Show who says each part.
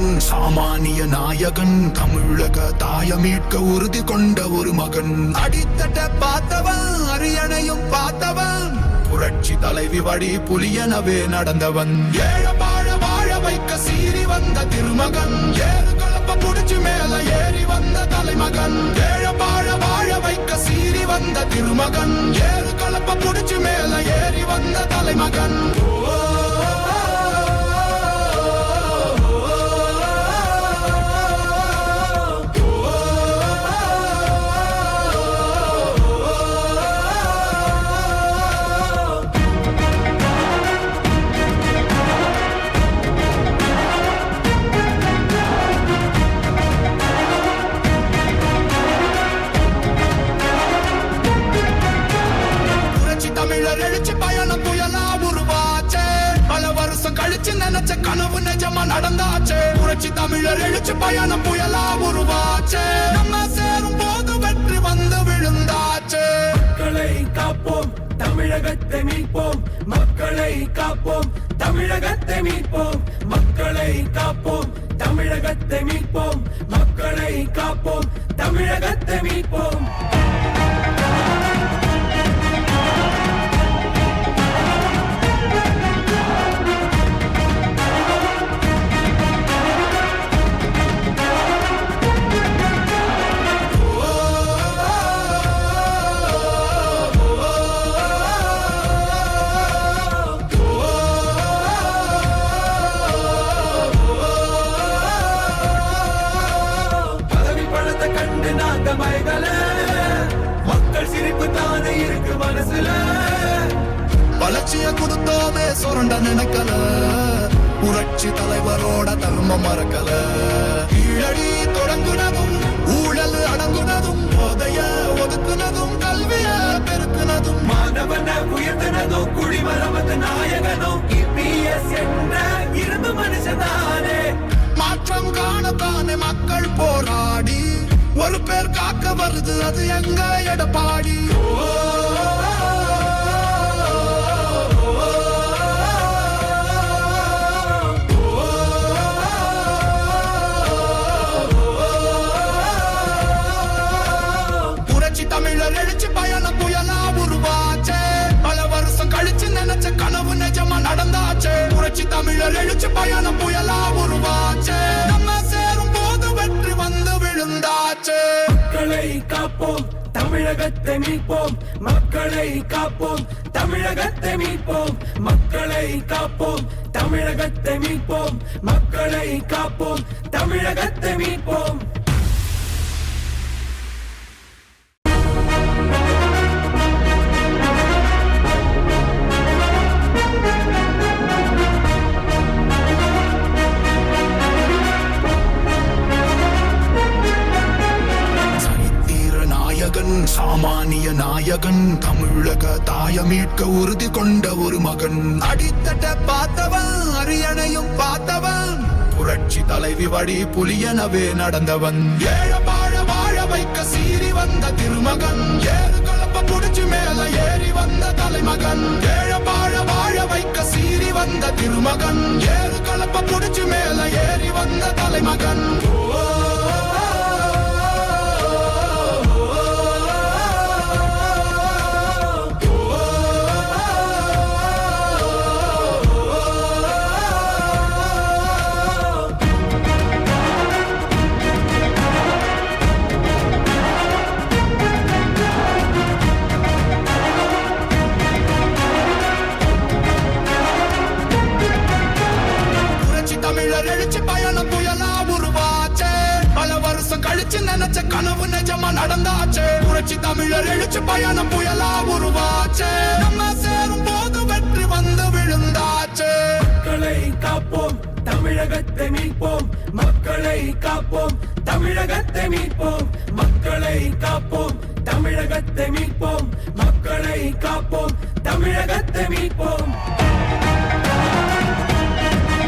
Speaker 1: நாயகன் சாமானிய நாயகன் தமிழக தாய மீட்க உறுதி கொண்ட ஒரு மகன் அடித்தட்ட பார்த்தவன் அரியணையும் பார்த்தவன் புரட்சி தலைவி வழி புலியனவே நடந்தவன் ஏழ வாழ வாழ வைக்க சீறி வந்த திருமகன் ஏறு கலப்ப புடிச்சு மேல ஏறி வந்த தலைமகன் ஏழ வாழ வாழ வைக்க சீறி வந்த திருமகன் ஏறு கலப்ப புடிச்சு மேல ஏறி வந்த தலைமகன் தமிழர் எழுச்சி பயணம் புயலா உருவாச்சே பல வருஷம் கழிச்சு நினைச்ச கனவு நிஜமா நடந்தாச்சே புரட்சி தமிழர் எழுச்சி பயணம் புயலா உருவாச்சே நம்ம சேரும் போது வெற்றி வந்து விழுந்தாச்சே
Speaker 2: மக்களை காப்போம் தமிழகத்தை மீட்போம் மக்களை காப்போம் தமிழகத்தை மீட்போம் மக்களை காப்போம் தமிழகத்தை மீட்போம் மக்களை காப்போம் தமிழகத்தை மீட்போம் மக்கள் சிரிப்பு தானே இருக்கு மனசுல
Speaker 1: வளர்ச்சிய கொடுத்தோமே சுரண்ட நினைக்கல புரட்சி தலைவரோட தர்மம் மறக்கல கீழடி தொடங்குனதும் ஊழல் அடங்குனதும் போதைய ஒதுக்குனதும் கல்விய பெருக்குனதும்
Speaker 2: மாணவன உயர்த்தினதும் குடிமரமத்து நாயகனும் இபிஎஸ் என்ற இரும்பு மனுஷனானே
Speaker 1: மாற்றம் காணத்தானே மக்கள் போராடி ஒரு பேர் காக்க வருது அது எங்க எடப்பாடி புரட்சி தமிழர் எழுச்சி பயணம் புயலா உருவாச்சே பல வருஷம் கழிச்சு நினைச்ச கனவு நிஜமா நடந்தாச்சே புரட்சி தமிழர் எழுச்சி பயணம் புயலா உருவாச்சே நம்ம சேரும் போது வெற்றி வந்து விழுந்தாச்சே
Speaker 2: மக்களை காப்போம் தமிழகத்தை மீட்போம் மக்களை காப்போம் தமிழகத்தை மீட்போம் மக்களை காப்போம் தமிழகத்தை மீட்போம் மக்களை காப்போம் தமிழகத்தை மீட்போம்
Speaker 1: சாமானிய நாயகன் தமிழக தாய மீட்க உறுதி கொண்ட ஒரு மகன் அடித்தட்ட பார்த்தவன் அரியணையும் பார்த்தவன் புரட்சி தலைவி வழி புலியனவே நடந்தவன் ஏழ வாழ வாழ வைக்க சீறி வந்த திருமகன் ஏறு கலப்ப புடிச்சு மேல ஏறி வந்த தலைமகன் ஏழ வாழ வாழ வைக்க சீறி வந்த திருமகன் ஏறு கலப்ப புடிச்சு மேல ஏறி வந்த தலைமகன் தமிழர் எழுச்சி பயணம் புயலா உருவாச்சே பல வருஷம் கழிச்சு நினைச்ச கனவு நிஜமா நடந்தாச்சே புரட்சி தமிழர் எழுச்சி பயணம் புயலா உருவாச்சே நம்ம சேரும் போது வெற்றி வந்து விழுந்தாச்சே
Speaker 2: மக்களை காப்போம் தமிழகத்தை மீட்போம் மக்களை காப்போம் தமிழகத்தை மீட்போம் மக்களை காப்போம் தமிழகத்தை மீட்போம் மக்களை காப்போம் தமிழகத்தை மீட்போம்